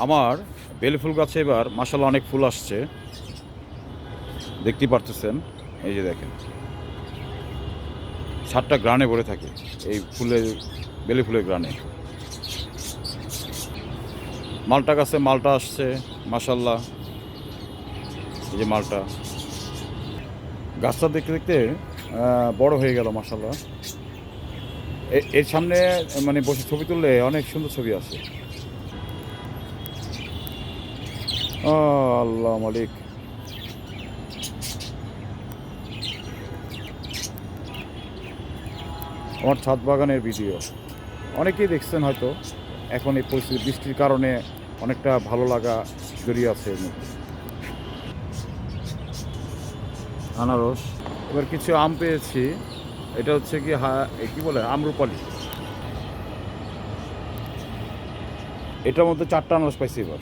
আমার বেলি ফুল গাছে এবার মাশাআল্লাহ অনেক ফুল আসছে, দেখতেই পারতেছেন। এই যে দেখেন, ছাদটা গ্রানে ভরে থাকে এই ফুলের, বেলি ফুলের গ্রানে। মালটা গাছে মালটা আসছে মাশাআল্লাহ। এই যে মালটা, গাছটা দেখতে দেখতে বড় হয়ে গেল মাশাআল্লাহ। এর সামনে মানে বসে ছবি তুললে অনেক সুন্দর ছবি আসে। আল্লাহ মালিক। আমার ছাদ বাগানের ভিডিও অনেকেই দেখছেন হয়তো। এখন এই পরিস্থিতি, বৃষ্টির কারণে অনেকটা ভালো লাগা জড়িয়ে আছে এর মধ্যে। আনারস, এবার কিছু আম পেয়েছি। এটা হচ্ছে কি কি বলে, আম্রপালি। এটার মধ্যে 4টা আনারস পাইছি এবার।